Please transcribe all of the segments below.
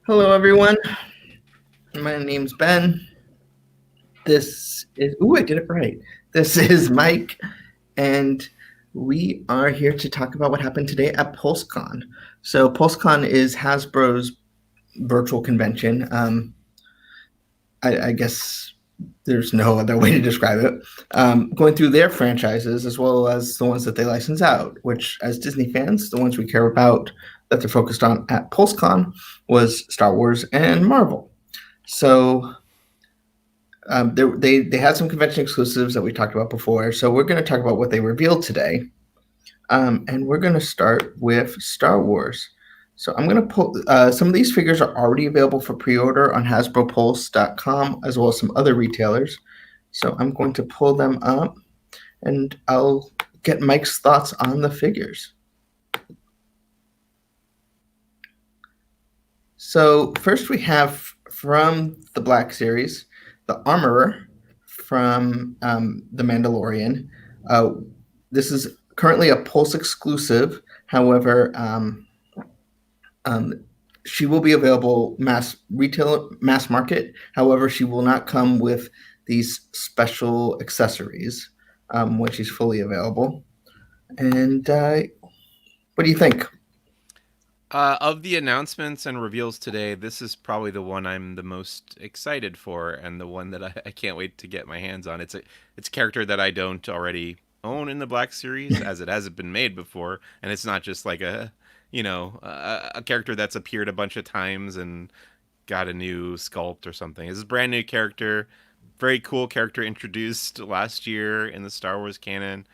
Hello, everyone. My name's Ben. This is, I did it right. This is Mike, and we are here to talk about what happened today at PulseCon. So, PulseCon is Hasbro's virtual convention. I guess there's no other way to describe it. Going through their franchises as well as the ones that they license out, which, as Disney fans, the ones we care about that they're focused on at PulseCon was Star Wars and Marvel. So they had some convention exclusives that we talked about before. So we're going to talk about what they revealed today, and we're going to start with Star Wars. So I'm going to pull some of these figures are already available for pre-order on HasbroPulse.com as well as some other retailers. So I'm going to pull them up, and I'll get Mike's thoughts on the figures. So first we have from the Black Series, the Armorer from The Mandalorian. This is currently a Pulse exclusive. However, she will be available mass market. However, she will not come with these special accessories when she's fully available. And what do you think? Of the announcements and reveals today, this is probably the one I'm the most excited for, and the one that I can't wait to get my hands on. It's a character that I don't already own in the Black Series, as it hasn't been made before, and it's not just like a character that's appeared a bunch of times and got a new sculpt or something. It's a brand new character, very cool character introduced last year in the Star Wars canon,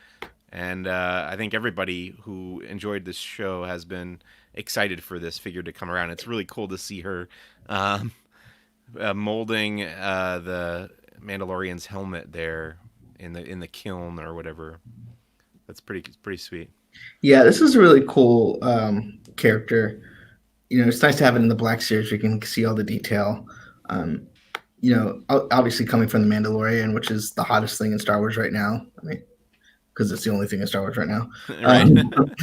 and I think everybody who enjoyed this show has been excited for this figure to come around. It's really cool to see her molding the Mandalorian's helmet there in the kiln or whatever. That's pretty sweet. Yeah, this is a really cool character. It's nice to have it in the Black Series. We can see all the detail. Obviously coming from the Mandalorian, which is the hottest thing in Star Wars right now. I mean, because it's the only thing in Star Wars right now. Right.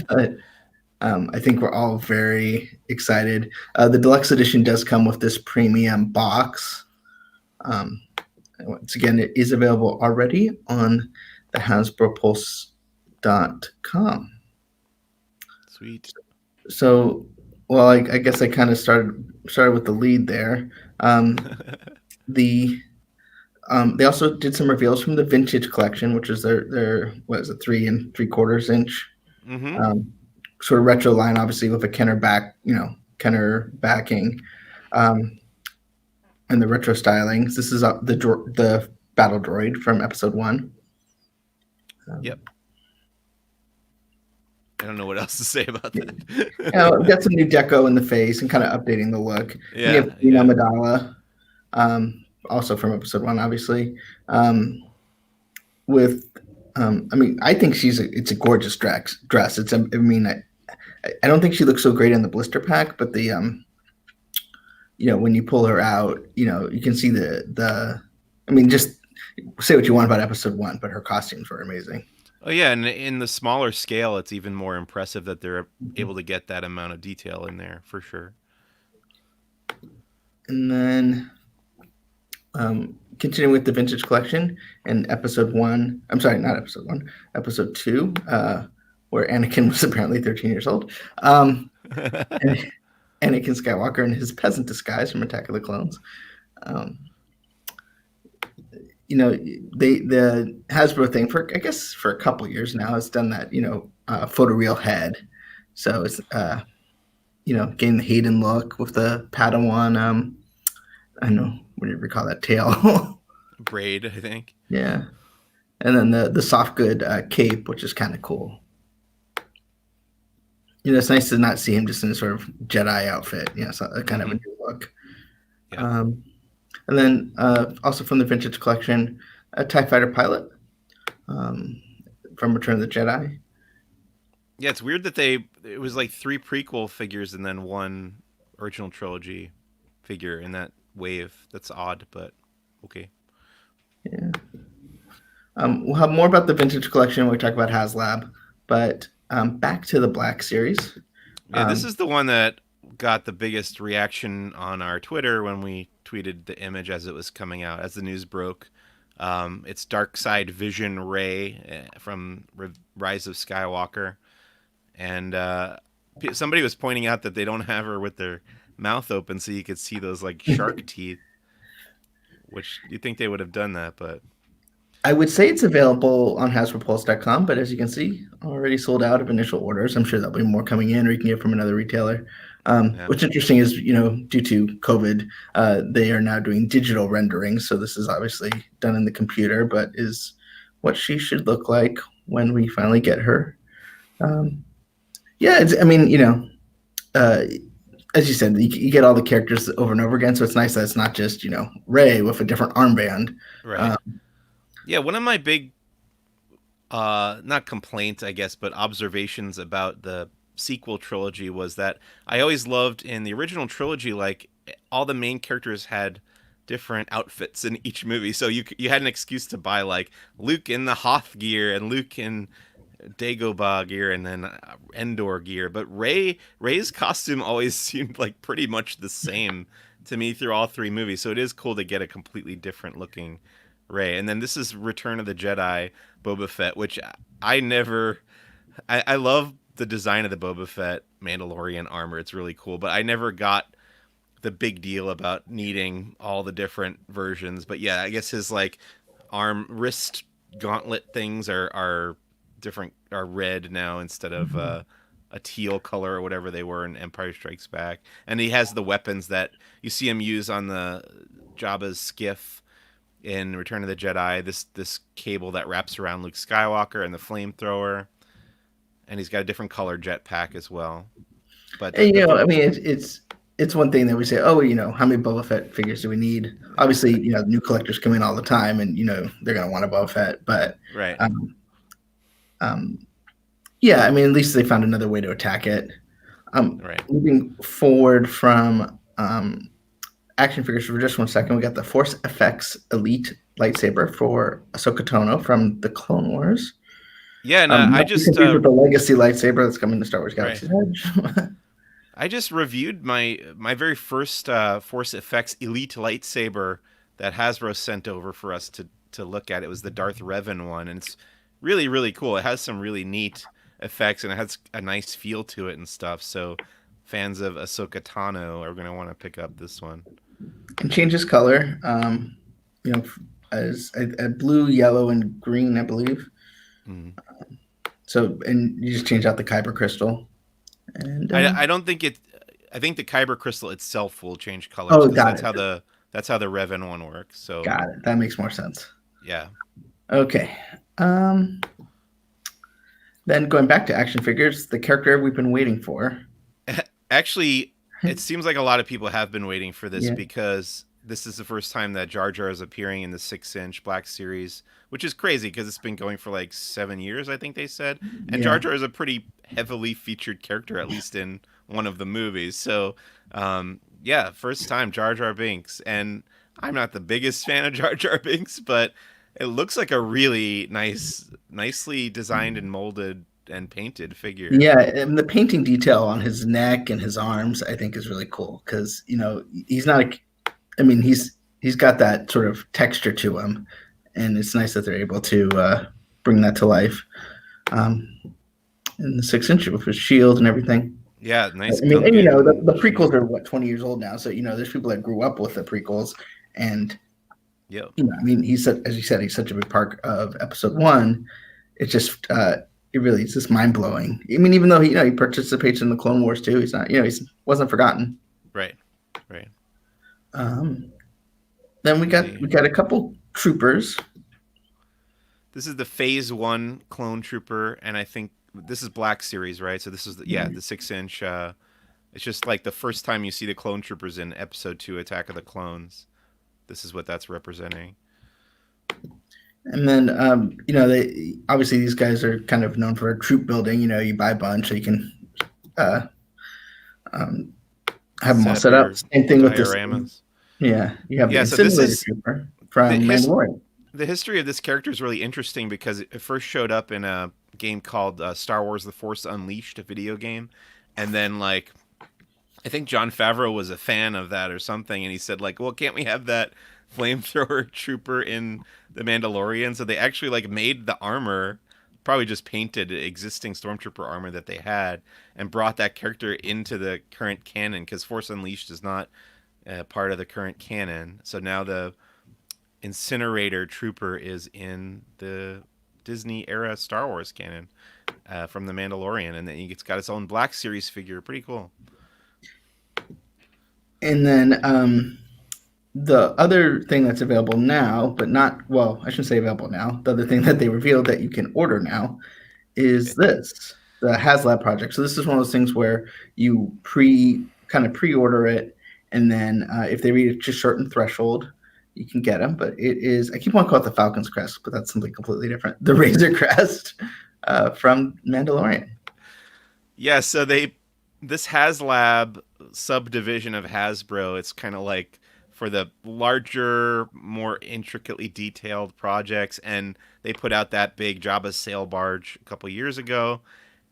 But I think we're all very excited. The deluxe edition does come with this premium box. Once again, it is available already on the HasbroPulse.com. Sweet. So, well, I guess I kind of started with the lead there. They also did some reveals from the Vintage Collection, which is their what is it, 3 3/4 inch. Mm-hmm. Sort of retro line, obviously with a Kenner Kenner backing, and the retro stylings. This is the battle droid from Episode 1. Yep. I don't know what else to say about that. Got some new deco in the face and kind of updating the look. Yeah. Amidala, also from Episode 1, obviously. With, I think it's a gorgeous dress. I don't think she looks so great in the blister pack, but the when you pull her out, you can see just say what you want about Episode 1, but her costumes were amazing. Oh yeah, and in the smaller scale, it's even more impressive that they're able to get that amount of detail in there, for sure. And then, continuing with the Vintage Collection and Episode 1, I'm sorry, not Episode 1, Episode 2, where Anakin was apparently 13 years old. Anakin Skywalker in his peasant disguise from Attack of the Clones. The Hasbro thing for a couple years now has done that, photoreal head. So it's, getting the Hayden look with the Padawan, I don't know, what do you recall that tail? Braid, I think. Yeah. And then the soft good cape, which is kind of cool. It's nice to not see him just in a sort of Jedi outfit. So kind of a new look. Yeah. And then also from the Vintage Collection, a TIE Fighter pilot from Return of the Jedi. Yeah, it's weird that it was like 3 prequel figures and then 1 original trilogy figure in that wave. That's odd, but okay. Yeah. We'll have more about the Vintage Collection when we talk about Haslab, but back to the Black Series. Yeah, this is the one that got the biggest reaction on our Twitter when we tweeted the image as it was coming out, as the news broke. It's Dark Side Vision Rey from Rise of Skywalker, and somebody was pointing out that they don't have her with their mouth open, so you could see those like shark teeth. Which you think they would have done that, but I would say it's available on HasbroPulse.com, but as you can see, already sold out of initial orders. I'm sure there'll be more coming in, or you can get from another retailer. yeah. What's interesting is, due to COVID, they are now doing digital rendering. So this is obviously done in the computer, but is what she should look like when we finally get her. Yeah, as you said, you get all the characters over and over again. So it's nice that it's not just, Rey with a different armband. Right. Yeah, one of my big, not complaints, I guess, but observations about the sequel trilogy was that I always loved in the original trilogy, like all the main characters had different outfits in each movie, so you had an excuse to buy like Luke in the Hoth gear and Luke in Dagobah gear and then Endor gear. But Rey's costume always seemed like pretty much the same to me through all three movies, so it is cool to get a completely different looking Rey. And then this is Return of the Jedi Boba Fett, which I love the design of the Boba Fett Mandalorian armor. It's really cool, but I never got the big deal about needing all the different versions. But yeah, I guess his like wrist gauntlet things are different, are red now instead of a teal color or whatever they were in Empire Strikes Back. And he has the weapons that you see him use on the Jabba's skiff in Return of the Jedi. This cable that wraps around Luke Skywalker and the flamethrower, and he's got a different color jetpack as well. But it's one thing that we say, oh, how many Boba Fett figures do we need? Obviously, new collectors come in all the time, and they're gonna want a Boba Fett. But right, yeah, at least they found another way to attack it. right. Moving forward from action figures for just 1 second, we got the Force FX Elite lightsaber for Ahsoka Tano from the Clone Wars. Yeah, and I just with the legacy lightsaber that's coming to Star Wars Galaxy's Edge. I just reviewed my very first Force FX Elite lightsaber that Hasbro sent over for us to look at. It was the Darth Revan one, and it's really, really cool. It has some really neat effects, and it has a nice feel to it and stuff. So fans of Ahsoka Tano are going to want to pick up this one. Can change his color, as a blue, yellow, and green, I believe. Mm. And you just change out the kyber crystal. And I don't think it. I think the kyber crystal itself will change colors. Oh, that's how the Revan one works. So got it. That makes more sense. Yeah. Okay. Then going back to action figures, the character we've been waiting for. Actually, it seems like a lot of people have been waiting for this because this is the first time that Jar Jar is appearing in the 6-inch Black Series, which is crazy because it's been going for like 7 years, I think they said. And Jar Jar is a pretty heavily featured character, at least in one of the movies. So, first time Jar Jar Binks. And I'm not the biggest fan of Jar Jar Binks, but it looks like a really nicely designed and molded and painted figure. Yeah, and the painting detail on his neck and his arms, I think, is really cool because he's not. He's got that sort of texture to him, and it's nice that they're able to bring that to life. In the 6-inch with his shield and everything. Yeah, nice. And the prequels are 20 years old now, so there's people that grew up with the prequels, and he's, as you said, he's such a big part of Episode 1. It's just it's just mind blowing. Even though he participates in the Clone Wars too, he's not he wasn't forgotten. Right. Then we got a couple troopers. This is the Phase 1 Clone Trooper, and I think this is Black Series, right? So this is the 6-inch. It's just like the first time you see the Clone Troopers in Episode 2, Attack of the Clones. This is what that's representing. And then, obviously these guys are kind of known for troop building. You buy a bunch so you can have them all set up. Same thing with this. Yeah, you have the Incinerator Trooper from Mandalorian. The history of this character is really interesting because it first showed up in a game called Star Wars: The Force Unleashed, a video game, and then I think Jon Favreau was a fan of that or something, and he said like, "Well, can't we have that flamethrower trooper in the Mandalorian?" So they actually like made the armor, probably just painted existing Stormtrooper armor that they had, and brought that character into the current canon because Force Unleashed is not part of the current canon. So now the Incinerator Trooper is in the Disney era Star Wars canon from the Mandalorian, and then it's got its own Black Series figure. Pretty cool. And then the other thing that's available now, but not, well, I shouldn't say available now. The other thing that they revealed that you can order now is this, the Haslab Project. So this is one of those things where you pre-order it, and then if they reach a certain threshold, you can get them. But it is, I keep on calling it the Falcon's Crest, but that's something completely different. The Razor Crest from Mandalorian. Yeah, so this Haslab subdivision of Hasbro, it's kind of like for the larger, more intricately detailed projects, and they put out that big Jabba's sail barge a couple years ago,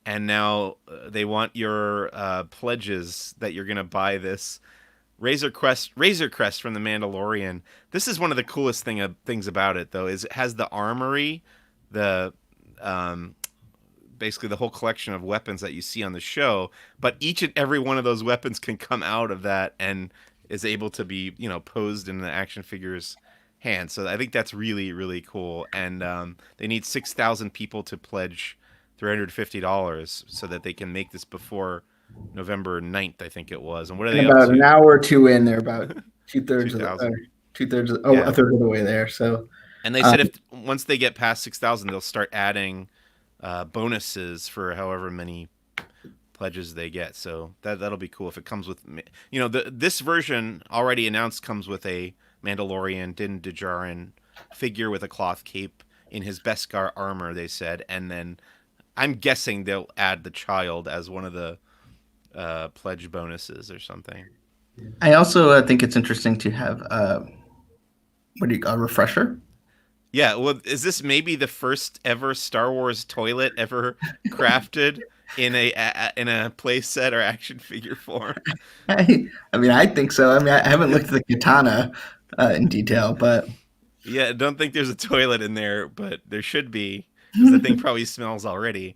and now they want your pledges that you're gonna buy this Razor Crest from the Mandalorian. This is one of the coolest things about it, though, is it has the armory, the basically the whole collection of weapons that you see on the show, but each and every one of those weapons can come out of that and is able to be, posed in the action figure's hand. So I think that's really, really cool. And they need 6,000 people to pledge $350 so that they can make this before November 9th, I think it was. And what are they about up to? an hour or two in, they're about two-thirds of a third of the way there. So, and they said if once they get past 6,000, they'll start adding bonuses for however many pledges they get. So that'll be cool if it comes with, this version already announced comes with a Mandalorian Din Djarin figure with a cloth cape in his Beskar armor, they said, and then I'm guessing they'll add the child as one of the pledge bonuses or something. I also think it's interesting to have a refresher. Yeah, well, is this maybe the first ever Star Wars toilet ever crafted in a play set or action figure form? I think so. I haven't looked at the katana in detail, but yeah, I don't think there's a toilet in there, but there should be because the thing probably smells already.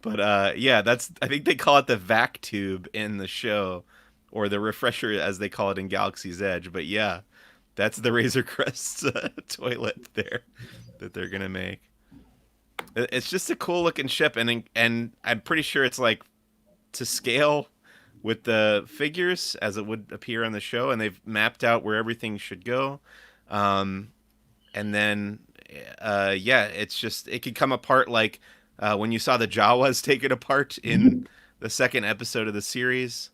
But yeah, I think they call it the vac tube in the show, or the refresher as they call it in Galaxy's Edge. But yeah, that's the Razor Crest toilet there that they're gonna make. It's just a cool looking ship, and I'm pretty sure it's like to scale with the figures as it would appear on the show, and they've mapped out where everything should go. And then it's just it could come apart like when you saw the Jawas taken apart in the second episode of the series.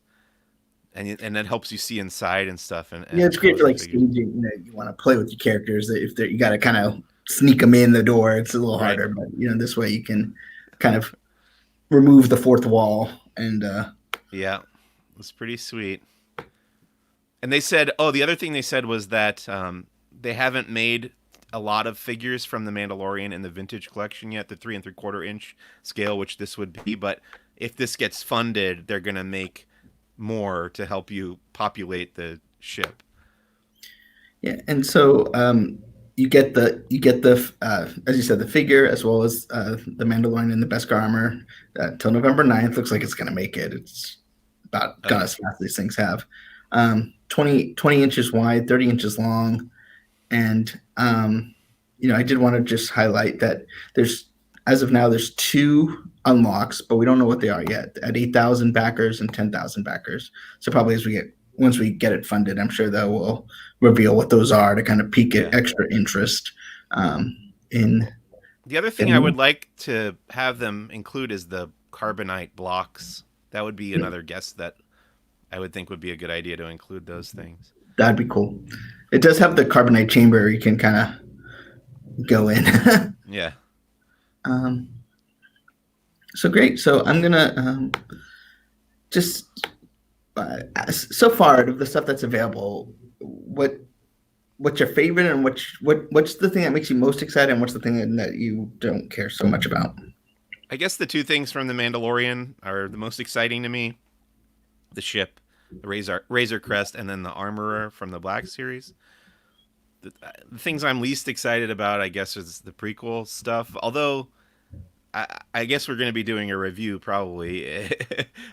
And that helps you see inside and stuff. And it's great for like staging. You want to play with your characters. If you got to kind of sneak them in the door, it's a little harder. But this way you can kind of remove the fourth wall. And yeah, it's pretty sweet. And they said, the other thing they said was that they haven't made a lot of figures from the Mandalorian in the vintage collection yet, the 3 3/4 inch scale, which this would be. But if this gets funded, they're gonna make more to help you populate the ship. Yeah, and so you get the as you said, the figure as well as the Mandalorian in the Beskar armor till November 9th. Looks like it's gonna make it. It's about as fast as these things have. 20 inches wide, 30 inches long, and I did want to just highlight that as of now there's 2 unlocks, but we don't know what they are yet. At 8,000 backers and 10,000 backers. So probably once we get it funded, I'm sure that will reveal what those are to kind of pique extra interest. In the other thing I would like to have them include is the carbonite blocks. That would be another guess that I would think would be a good idea to include those things. That'd be cool. It does have the carbonite chamber you can kind of go in. Yeah. So great. So I'm gonna just so far of the stuff that's available, what's your favorite, and what's the thing that makes you most excited, and what's the thing that you don't care so much about? I guess the 2 things from the Mandalorian are the most exciting to me. The ship, Razor Crest, and then the Armorer from the Black Series. The things I'm least excited about, I guess, is the prequel stuff. Although I guess we're going to be doing a review probably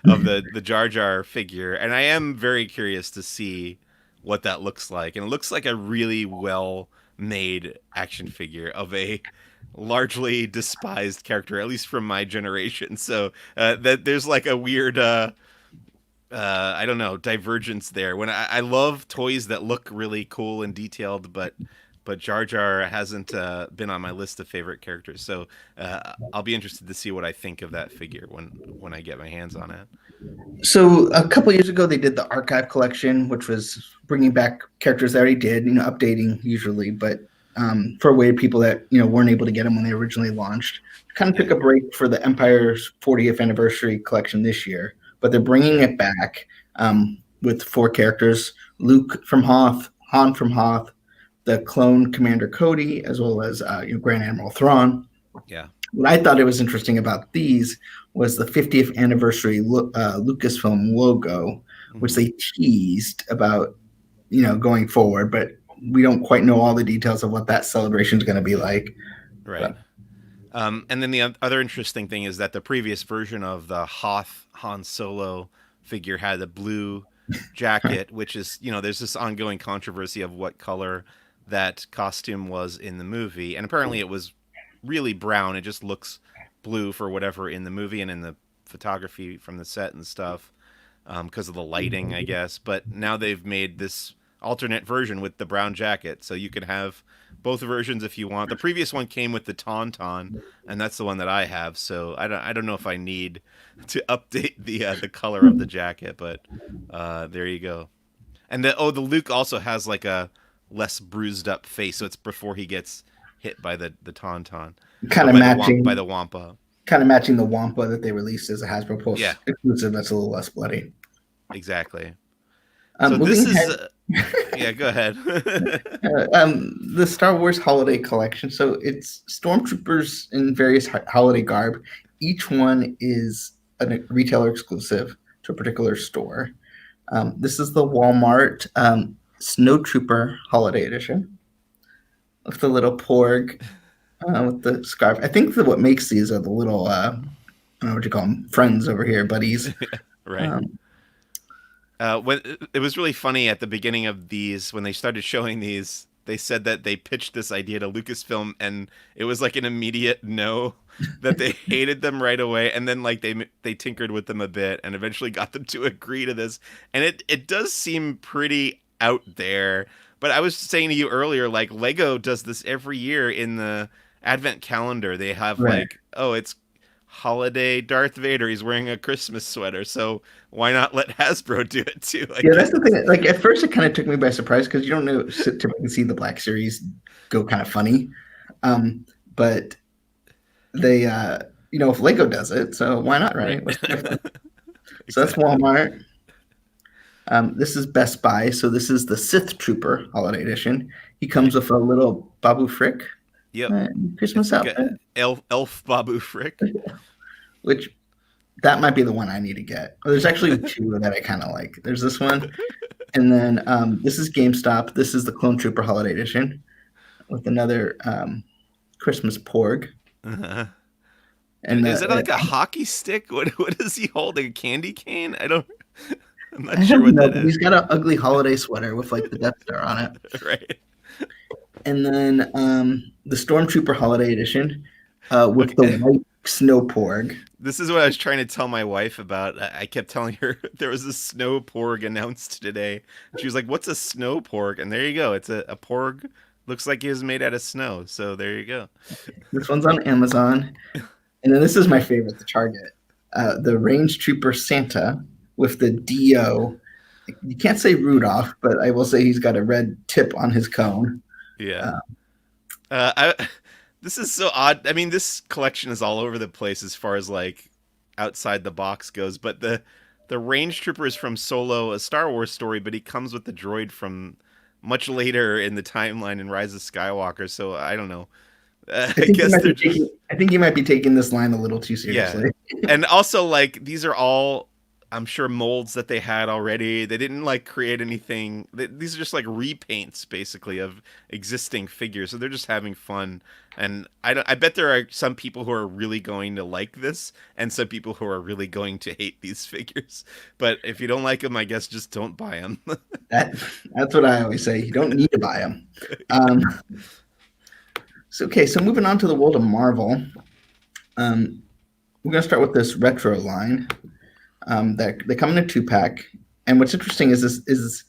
of the Jar Jar figure, and I am very curious to see what that looks like. And it looks like a really well made action figure of a largely despised character, at least from my generation. So that there's like a weird I don't know, divergence there. When I love toys that look really cool and detailed, but Jar Jar hasn't been on my list of favorite characters. So I'll be interested to see what I think of that figure when I get my hands on it. So a couple years ago, they did the archive collection, which was bringing back characters they already did, updating usually, but for a way of people that weren't able to get them when they originally launched. Kind of took a break for the Empire's 40th anniversary collection this year, but they're bringing it back with 4 characters: Luke from Hoth, Han from Hoth, the clone Commander Cody, as well as Grand Admiral Thrawn. Yeah. What I thought it was interesting about these was the 50th anniversary Lucasfilm logo, which they teased about, going forward, but we don't quite know all the details of what that celebration is going to be like. Right. And then the other interesting thing is that the previous version of the Hoth Han Solo figure had a blue jacket, which is, there's this ongoing controversy of what color that costume was in the movie. And apparently it was really brown. It just looks blue for whatever in the movie and in the photography from the set and stuff because of the lighting, I guess. But now they've made this alternate version with the brown jacket, so you can have both versions if you want. The previous one came with the Tauntaun, and that's the one that I have. So I don't know if I need to update the color of the jacket, but there you go. And the Luke also has like a less bruised up face, so it's before he gets hit by the Tauntaun. Kind of matching by the Wampa. Kind of matching the Wampa that they released as a Hasbro Pulse exclusive. That's a little less bloody. Exactly. So this is yeah, go ahead. The Star Wars Holiday Collection. So it's Stormtroopers in various holiday garb. Each one is a retailer exclusive to a particular store. This is the Walmart Snowtrooper Holiday Edition with the little porg with the scarf. I think that what makes these are the little, I don't know what you call them, friends over here, buddies. Right. When it was really funny at the beginning of these, when they started showing these, they said that they pitched this idea to Lucasfilm, and it was like an immediate no, that they hated them right away, and then like they tinkered with them a bit, and eventually got them to agree to this, and it does seem pretty out there. But I was saying to you earlier, like Lego does this every year in the Advent calendar. They have like, oh, it's holiday Darth Vader, he's wearing a Christmas sweater, so why not let Hasbro do it too? That's the thing. Like at first it kind of took me by surprise because you don't know typically see the Black Series go kind of funny, but they if Lego does it, so why not, right? So that's Walmart. This is Best Buy. So this is the Sith Trooper Holiday Edition. He comes with a little Babu Frick. Yep. Christmas outfit. Elf Babu Frick. Which that might be the one I need to get. There's actually 2 that I kind of like. There's this one, and then this is GameStop. This is the Clone Trooper Holiday Edition with another Christmas porg. Uh-huh. And is it like a hockey stick? What is he holding? A candy cane? I'm not sure what that is. He's got an ugly holiday sweater with like the Death Star on it. Right. And then the Stormtrooper Holiday Edition with the white snow porg. This is what I was trying to tell my wife about. I kept telling her there was a snow porg announced today. She was like, "What's a snow porg?" And there you go. It's a porg. Looks like it was made out of snow. So there you go. This one's on Amazon. And then this is my favorite, the Target. The Range Trooper Santa with the D.O. You can't say Rudolph, but I will say he's got a red tip on his cone. Yeah. This is so odd. I mean, this collection is all over the place as far as like outside the box goes, but the Range Trooper is from Solo, a Star Wars story, but he comes with the droid from much later in the timeline in Rise of Skywalker, so I don't know. I think you might be taking this line a little too seriously. Yeah. And also, like, these are all I'm sure molds that they had already. They didn't like create anything. These are just like repaints basically of existing figures. So they're just having fun. And I bet there are some people who are really going to like this and some people who are really going to hate these figures. But if you don't like them, I guess just don't buy them. That that's what I always say. You don't need to buy them. Um, so moving on to the world of Marvel, we're gonna start with this retro line. That they come in a 2-pack, and what's interesting is this is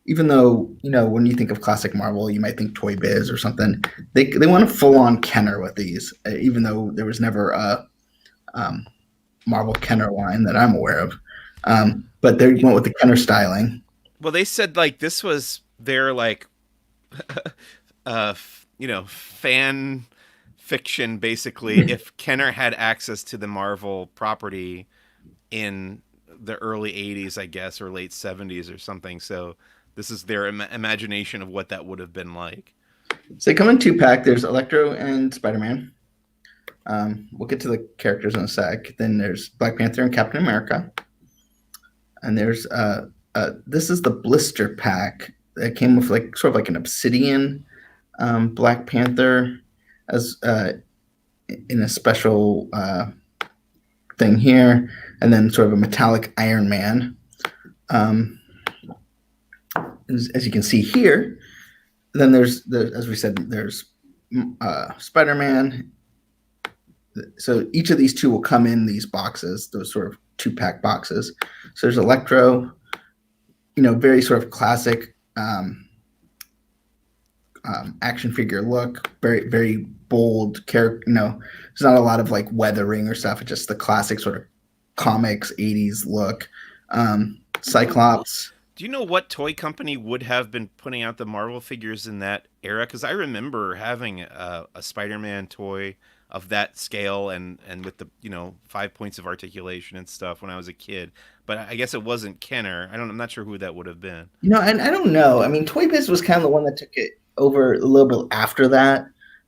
even though when you think of classic Marvel, you might think Toy Biz or something. They want a full on Kenner with these, even though there was never a Marvel Kenner line that I'm aware of. But they went with the Kenner styling. Well, they said like this was their like fan fiction basically if Kenner had access to the Marvel property in the early 80s, I guess, or late 70s or something. So this is their imagination of what that would have been like. So they come in 2-pack. There's Electro and Spider-Man. We'll get to the characters in a sec. Then there's Black Panther and Captain America. And there's this is the blister pack that came with like sort of like an obsidian Black Panther as in a special thing here, and then sort of a metallic Iron Man. As you can see here, then as we said, there's Spider-Man. So each of these two will come in these boxes, those sort of 2-pack boxes. So there's Electro, very sort of classic action figure look, very, very bold character. There's not a lot of like weathering or stuff. It's just the classic sort of comics 80s look. Cyclops. Do you know what toy company would have been putting out the Marvel figures in that era? Because I remember having a Spider-Man toy of that scale and with the 5 points of articulation and stuff when I was a kid. But I guess it wasn't Kenner. I'm not sure who that would have been. And I don't know. I mean, Toy Biz was kind of the one that took it over a little bit after that.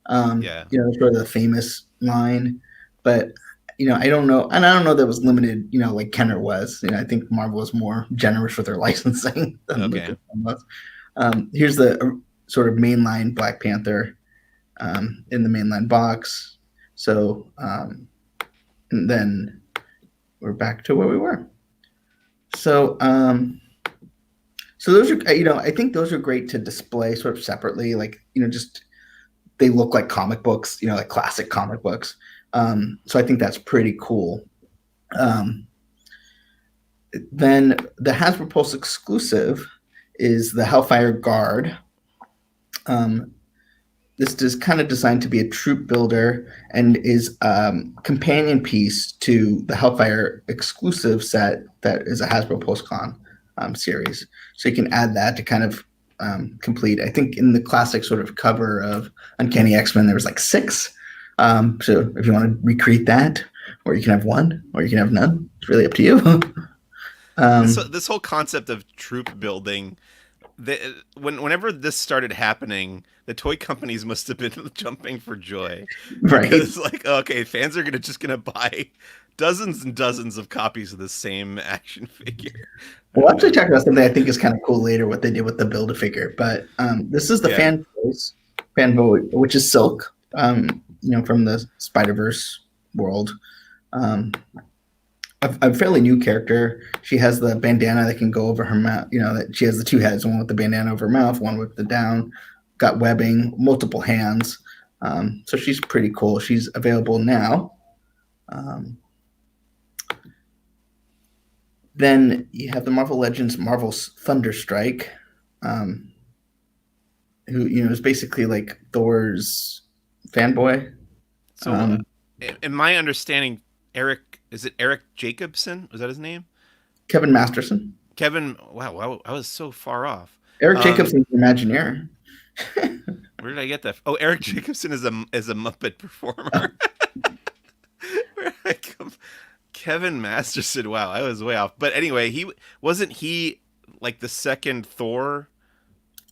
Yeah. Sort of the famous line. But I don't know, and I don't know that it was limited. Like Kenner was. I think Marvel was more generous with their licensing than Okay. was. Here's the sort of mainline Black Panther in the mainline box. So, and then we're back to where we were. So, so those are, I think those are great to display sort of separately, like, just they look like comic books, like classic comic books. So I think that's pretty cool. Then the Hasbro Pulse exclusive is the Hellfire Guard. This is kind of designed to be a troop builder and is companion piece to the Hellfire exclusive set that is a Hasbro PulseCon series. So you can add that to kind of complete. I think in the classic sort of cover of Uncanny X-Men, there was like 6. So if you want to recreate that, or you can have one, or you can have none, it's really up to you. This whole concept of troop building, whenever this started happening, the toy companies must have been jumping for joy, Right. Because like, okay, fans are gonna buy dozens and dozens of copies of the same action figure. We'll actually talk about something I think is kind of cool later, what they did with the Build-A-Figure. But this is the fan vote, which is Silk, from the Spider-Verse world. A fairly new character. She has the bandana that can go over her mouth. That she has the 2 heads, one with the bandana over her mouth, one with the down. Got webbing, multiple hands. So she's pretty cool. She's available now. Then you have the Marvel Legends Marvel's Thunderstrike, who is basically like Thor's fanboy. So, in my understanding, is it Eric Jacobson? Was that his name? Kevin Masterson. Kevin. Wow, I was so far off. Eric Jacobson's Imagineer. Where did I get that? Oh, Eric Jacobson is a Muppet performer. Where did I come? Kevin Masterson. Wow, I was way off. But anyway, he wasn't like the second Thor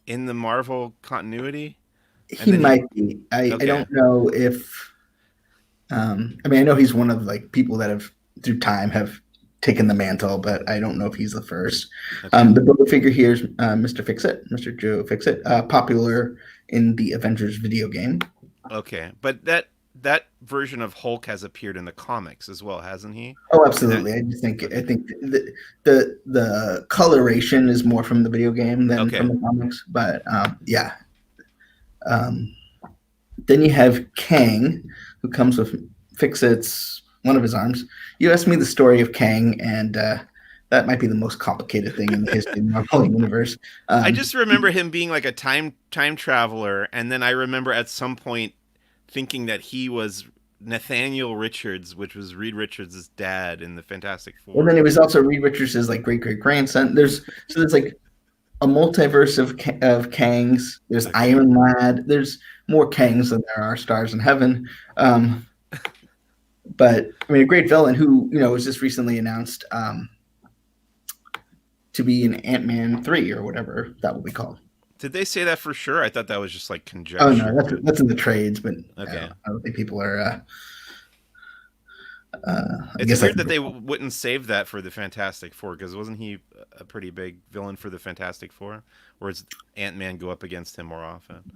in the Marvel continuity. He might be. I don't know if. I know he's one of like people that have through time have taken the mantle, but I don't know if he's the first. Okay. The Boba figure here is Mr. Fix-It, Mr. Joe Fix-It, popular in the Avengers video game. Okay, but that version of Hulk has appeared in the comics as well, hasn't he? Oh, And that absolutely. I think the coloration is more from the video game than okay. from the comics, but yeah. Um, then you have Kang, who comes with Fix-It's one of his arms. You asked me the story of Kang, and that might be the most complicated thing in the history of the Marvel Universe. I just remember him being like a time traveler, and then I remember at some point thinking that he was Nathaniel Richards, which was Reed Richards' dad in the Fantastic Well, Four. then it was also Reed Richards' like great grandson. There's like a multiverse of Kangs. There's Okay. Iron Lad. There's more Kangs than there are stars in heaven. But I mean, a great villain who was just recently announced to be in Ant-Man 3 or whatever that will be called. Did they say that for sure? I thought that was just like Oh no, conjecture. that's in the trades, but Okay. I don't think people are. I It's guess weird that they wouldn't save that for the Fantastic Four, because wasn't he a pretty big villain for the Fantastic Four? Or does Ant-Man go up against him more often?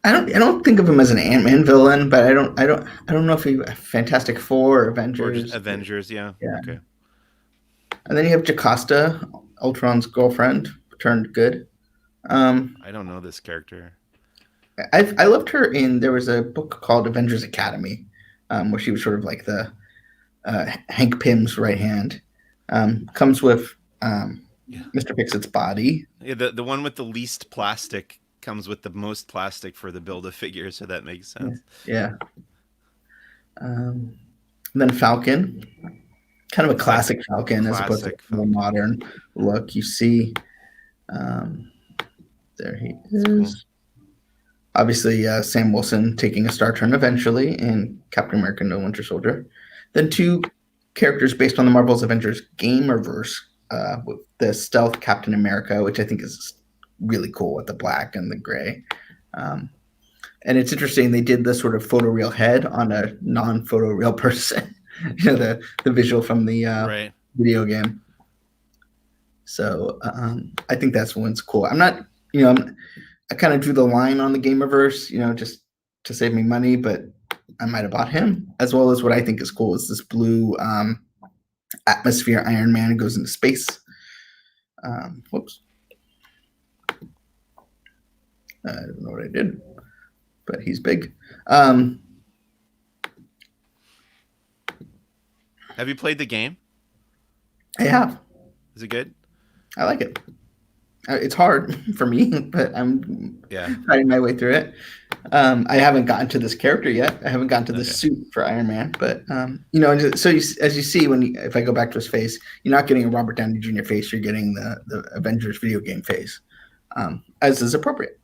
I don't think of him as an Ant-Man villain, but I don't know if he Fantastic Four or Or just Avengers. Avengers? Yeah. Yeah. Okay. And then you have Jocasta, Ultron's girlfriend, turned good. I don't know this character. I loved her in there was a book called Avengers Academy, where she was sort of like the Hank Pym's right hand. Comes with Yeah. Mr. Fix-It's body. Yeah, the one with the least plastic comes with the most plastic for the build a figure, so that makes sense. Yeah. Then Falcon, kind of a classic Falcon as opposed to Classic a more Falcon. modern look. You see, there he is. Cool. Obviously, Sam Wilson taking a star turn eventually in Captain America: No Winter Soldier. Then two characters based on the Marvel's Avengers gamerverse, with the stealth Captain America, which I think is really cool with the black and the gray. And it's interesting, they did the sort of photoreal head on a non-photoreal person. The visual from the Right. video game. So I think that's one's cool. I'm not, I kind of drew the line on the gamerverse, just to save me money, but I might have bought him, as well as what I think is cool is this blue atmosphere Iron Man goes into space. Whoops. I don't know what I did, but he's big. Have you played the game? I have. Is it good? I like it. It's hard for me, but I'm Yeah. fighting my way through it. I haven't gotten to this character yet. I haven't gotten to this Okay. suit for Iron Man, but so as you see, if I go back to his face, you're not getting a Robert Downey Jr. face. You're getting the Avengers video game face, as is appropriate.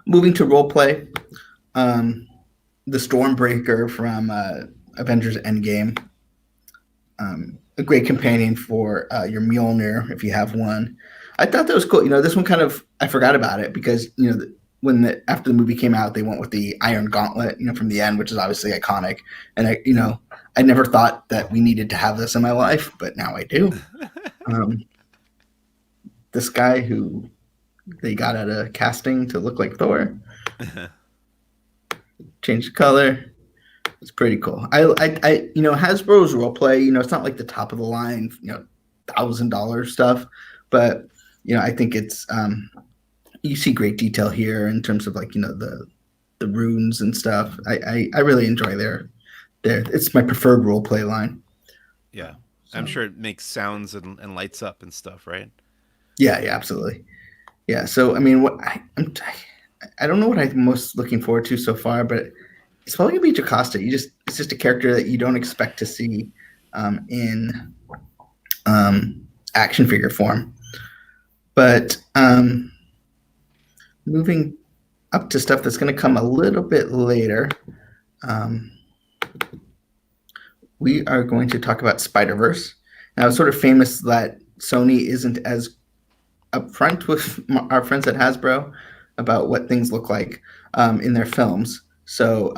Moving to role play, the Stormbreaker from Avengers Endgame, a great companion for your Mjolnir if you have one. I thought that was cool. This one I forgot about it because after the movie came out, they went with the Iron Gauntlet, from the end, which is obviously iconic. And I never thought that we needed to have this in my life, but now I do. This guy who they got at a casting to look like Thor, changed the color. It's pretty cool. I Hasbro's role play. It's not like the top of the line, $1,000 stuff, but I think it's you see great detail here in terms of the runes and stuff. I really enjoy their it's my preferred role play line. Yeah. So, I'm sure it makes sounds and lights up and stuff, right? yeah, absolutely. Yeah. So I mean, I don't know what I'm most looking forward to so far, but it's probably gonna be Jocasta. It's just a character that you don't expect to see in action figure form. But moving up to stuff that's going to come a little bit later, we are going to talk about Spider-Verse. Now, it's sort of famous that Sony isn't as upfront with our friends at Hasbro about what things look like in their films. So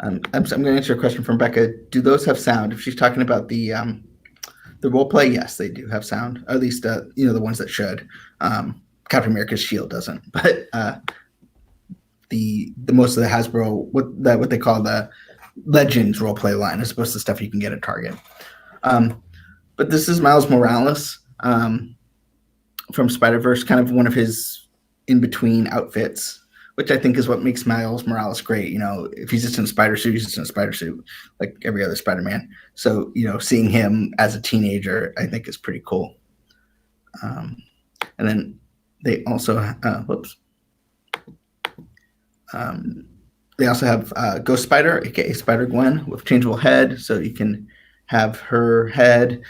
I'm going to answer a question from Becca. Do those have sound? If she's talking about the role play, yes, they do have sound. Or at least the ones that should. Captain America's shield doesn't, but the most of the Hasbro what they call the Legends role play line as opposed to stuff you can get at Target. But this is Miles Morales from Spider-Verse, kind of one of his in-between outfits, which I think is what makes Miles Morales great. If he's just in a spider suit, he's just in a spider suit, like every other Spider-Man. So, seeing him as a teenager, I think is pretty cool. And then they also, they also have Ghost Spider, aka Spider-Gwen, with changeable head, so you can have her head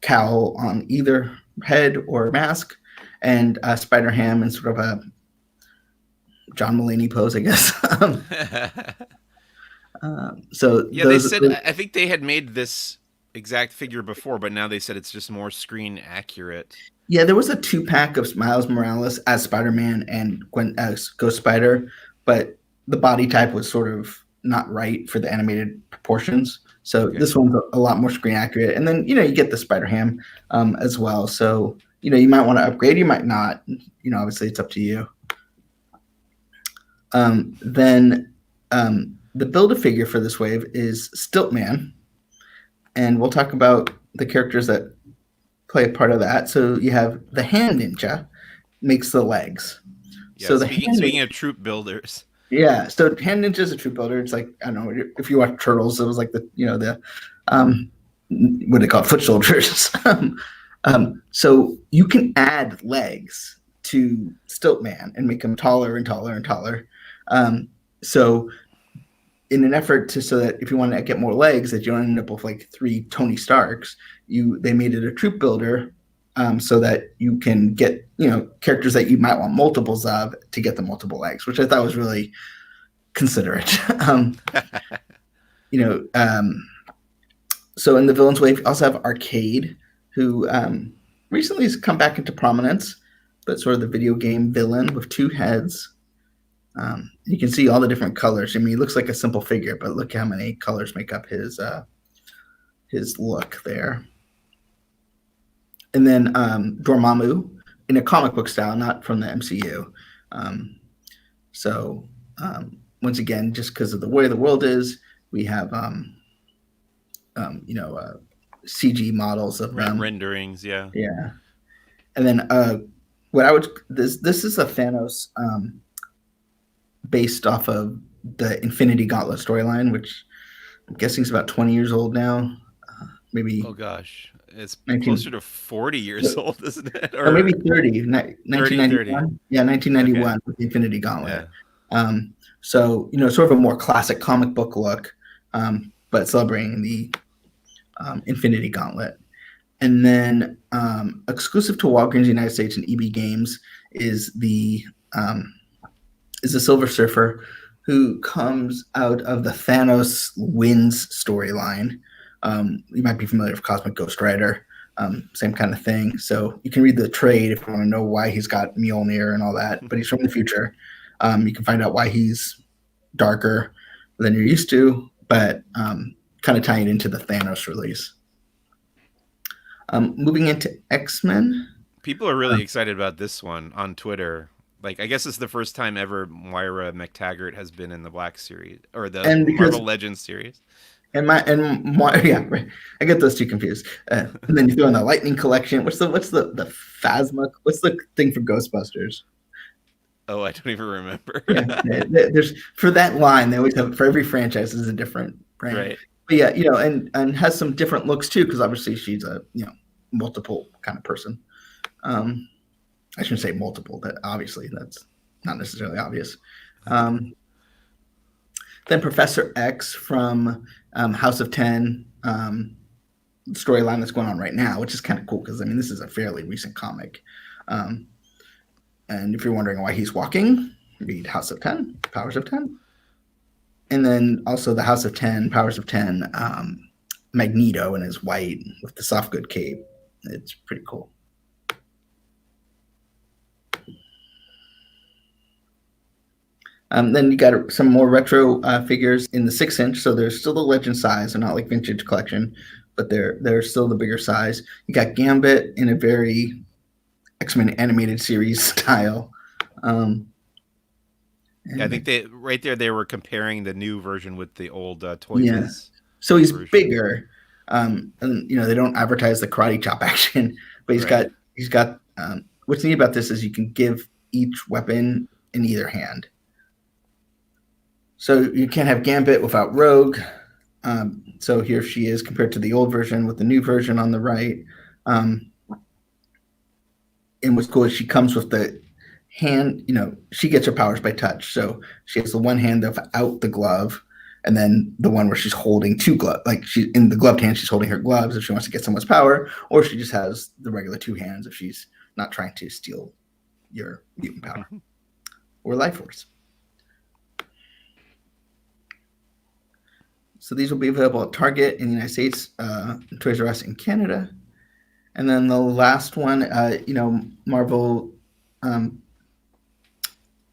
cowl on either head or mask, and Spider-Ham in sort of a John Mulaney pose, I guess. So yeah, they said I think they had made this exact figure before, but now they said it's just more screen accurate. Yeah, there was a 2-pack of Miles Morales as Spider-Man and Gwen as Ghost Spider, but the body type was sort of not right for the animated proportions. So This one's a lot more screen accurate. And then, you get the Spider-Ham as well. So, you might want to upgrade, you might not. Obviously it's up to you. Then the Build-A-Figure for this wave is Stiltman. And we'll talk about the characters that play a part of that. So you have the Hand Ninja makes the legs. Yeah, so speaking of troop builders. Yeah, so Hand Ninja is a troop builder. It's like, I don't know, if you watch Turtles, it was like the what do they call it, foot soldiers. So you can add legs to Stiltman and make him taller and taller and taller. So in an effort so that if you want to get more legs, that you don't end up with like 3 Tony Starks, they made it a troop builder so that you can get, characters that you might want multiples of to get the multiple legs, which I thought was really considerate. So in the Villains Wave, you also have Arcade, who recently has come back into prominence, but sort of the video game villain with 2 heads. You can see all the different colors. I mean, he looks like a simple figure, but look how many colors make up his look there. And then Dormammu in a comic book style, not from the MCU. Once again, just because of the way the world is, we have CG models of them. Renderings, yeah. Yeah. And then this is a Thanos based off of the Infinity Gauntlet storyline, which I'm guessing is about 20 years old now. Maybe. Oh gosh, it's closer to 40 years old, isn't it? Or maybe 30. 1991. Yeah, 1991 with the Infinity Gauntlet. Yeah. So sort of a more classic comic book look, but celebrating the Infinity Gauntlet. And then exclusive to Walgreens United States and EB Games is the Silver Surfer, who comes out of the Thanos Wins storyline. You might be familiar with Cosmic Ghost Rider, same kind of thing. So you can read the trade if you want to know why he's got Mjolnir and all that. But he's from the future. You can find out why he's darker than you're used to, but kind of tying into the Thanos release. Moving into X-Men. People are really excited about this one on Twitter. Like, I guess it's the first time ever Moira McTaggart has been in the Black series or the Marvel Legends series. Yeah, right. I get those two confused. And then you throw in the Lightning Collection. What's the Phasma? What's the thing for Ghostbusters? Oh, I don't even remember. There's for that line. They always have for every franchise is a different brand. Right. But yeah, and has some different looks too, because obviously she's a multiple kind of person. I shouldn't say multiple, but obviously that's not necessarily obvious. Then Professor X from House of 10 storyline that's going on right now, which is kind of cool because this is a fairly recent comic. And if you're wondering why he's walking, read House of 10, Powers of 10. And then also the House of 10, Powers of 10, Magneto in his white with the soft good cape. It's pretty cool. Then you got some more retro figures in the 6-inch, so they're still the legend size. They're not like vintage collection, but they're still the bigger size. You got Gambit in a very X-Men animated series style. Yeah, I think they were comparing the new version with the old Toys. Yeah. So he's version. bigger, and they don't advertise the karate chop action, but he's got. What's neat about this is you can give each weapon in either hand. So you can't have Gambit without Rogue. So here she is compared to the old version with the new version on the right. And what's cool is she comes with the hand, she gets her powers by touch. So she has the one hand without the glove, and then the one where she's holding two gloves. Like she in the gloved hand, she's holding her gloves if she wants to get someone's power, or she just has the regular two hands if she's not trying to steal your mutant power or life force. So these will be available at Target in the United States, Toys R Us in Canada. And then the last one, Marvel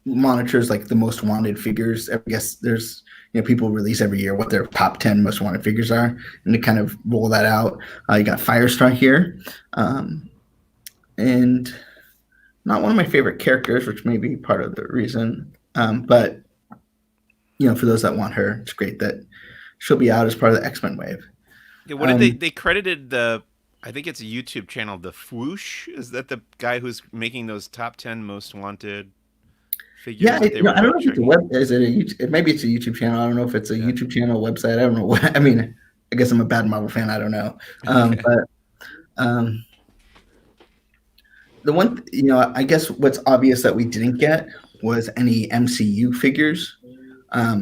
monitors like the most wanted figures. I guess there's, people release every year what their top 10 most wanted figures are. And to kind of roll that out, you got Firestar here. And not one of my favorite characters, which may be part of the reason. But, for those that want her, it's great that she'll be out as part of the X-Men wave. Yeah, what did they credited I think it's a YouTube channel, the Fwoosh. Is that the guy who's making those top 10 most wanted figures? Yeah, I don't know if it's a web. Maybe it's a YouTube channel. I don't know if it's a YouTube channel, website. I don't know. I mean, I guess I'm a bad Marvel fan. I don't know. But the one, I guess what's obvious that we didn't get was any MCU figures. I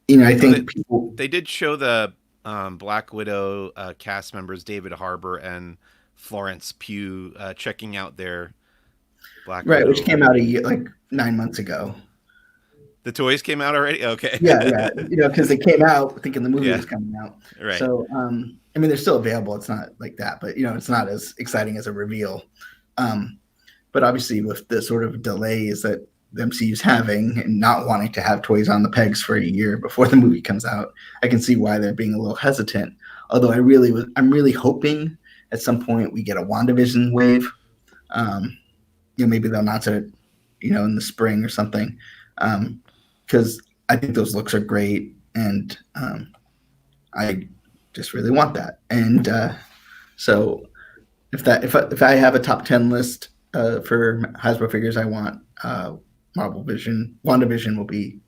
think they did show the Black Widow cast members David Harbour and Florence Pugh checking out their Black Widow. Which came out 9 months ago. The toys came out already? Okay. Yeah, because they came out thinking the movie was coming out. Right. So, they're still available. It's not like that, but it's not as exciting as a reveal. But obviously, with the sort of delays that the MCU's having and not wanting to have toys on the pegs for a year before the movie comes out, I can see why they're being a little hesitant. Although I'm really hoping at some point we get a WandaVision wave. Maybe they'll announce it, in the spring or something. Because I think those looks are great, and I just really want that. And so if I have a top 10 list for Hasbro figures, I want Marvel Vision. WandaVision will be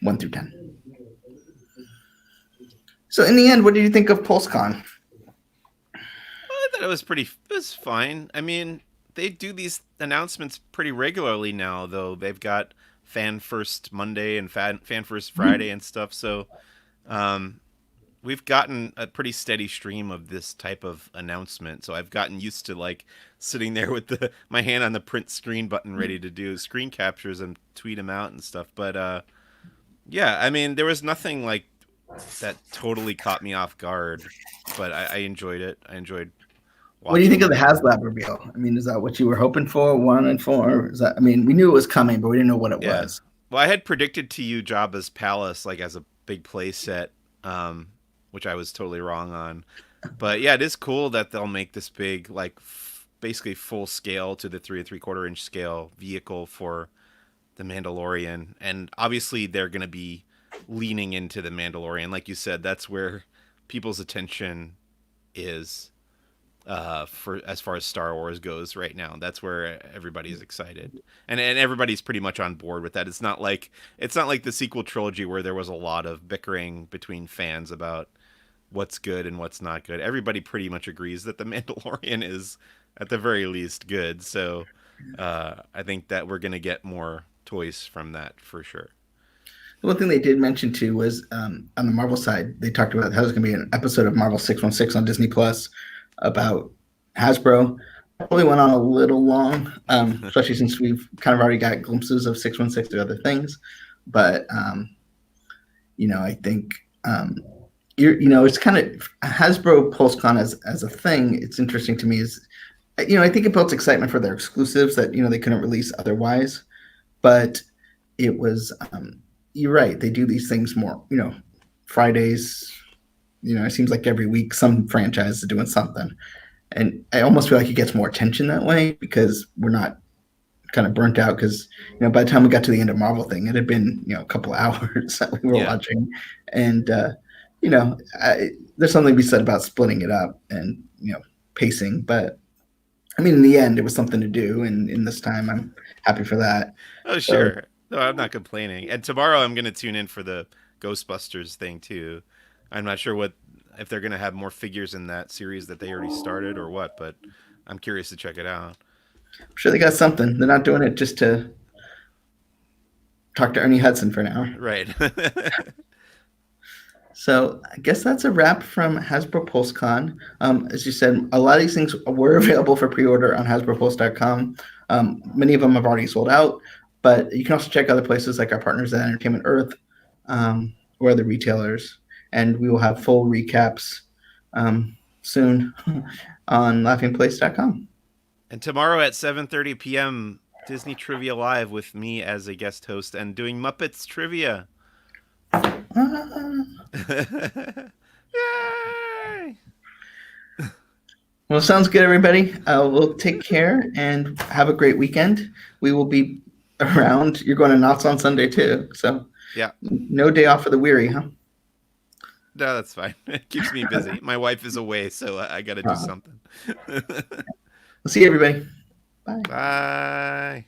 1 through 10. So in the end, what did you think of PulseCon? I thought it was fine. I mean, they do these announcements pretty regularly now, though. They've got Fan First Monday and Fan First Friday and stuff. So we've gotten a pretty steady stream of this type of announcement. So I've gotten used to sitting there with my hand on the print screen button ready to do screen captures and tweet them out and stuff. But yeah, I mean, there was nothing that totally caught me off guard, but I enjoyed it. I enjoyed watching. What do you think of the Haslab reveal? I mean, is that what you were hoping for? 1 and 4? We knew it was coming, but we didn't know what it was. Well, I had predicted to you Jabba's palace as a big play set, which I was totally wrong on. But yeah, it is cool that they'll make this big, basically full scale to the 3 3/4 inch scale vehicle for the Mandalorian. And obviously they're going to be leaning into the Mandalorian. Like you said, that's where people's attention is for as far as Star Wars goes right now. That's where everybody's excited. And everybody's pretty much on board with that. It's not like the sequel trilogy where there was a lot of bickering between fans about what's good and what's not good. Everybody pretty much agrees that the Mandalorian is at the very least good. So I think that we're going to get more toys from that for sure. The one thing they did mention too was on the Marvel side, they talked about how there's going to be an episode of Marvel 616 on Disney Plus about Hasbro. Probably went on a little long, especially since we've kind of already got glimpses of 616 or other things. But I think it's kind of Hasbro PulseCon as a thing. It's interesting to me is, I think it builds excitement for their exclusives that they couldn't release otherwise. but it was you're right. They do these things more, Fridays. It seems like every week some franchise is doing something, and I almost feel like it gets more attention that way because we're not kind of burnt out because by the time we got to the end of Marvel thing, it had been a couple hours that we were watching, and there's something to be said about splitting it up and pacing. But I mean, in the end, it was something to do, and in this time, I'm happy for that. Oh, sure. No, I'm not complaining. And tomorrow I'm going to tune in for the Ghostbusters thing too. I'm not sure if they're going to have more figures in that series that they already started or what, but I'm curious to check it out. I'm sure they got something. They're not doing it just to talk to Ernie Hudson for an hour. Right. So I guess that's a wrap from Hasbro PulseCon. As you said, a lot of these things were available for pre-order on HasbroPulse.com. Many of them have already sold out, but you can also check other places like our partners at Entertainment Earth or other retailers. And we will have full recaps soon on laughingplace.com. And tomorrow at 7:30 p.m., Disney Trivia Live with me as a guest host and doing Muppets Trivia. Yay! Well, sounds good, everybody. We'll take care and have a great weekend. We will be around. You're going to Knott's on Sunday, too. So yeah, no day off for the weary, huh? No, that's fine. It keeps me busy. My wife is away, so I got to do something. We'll see you, everybody. Bye. Bye.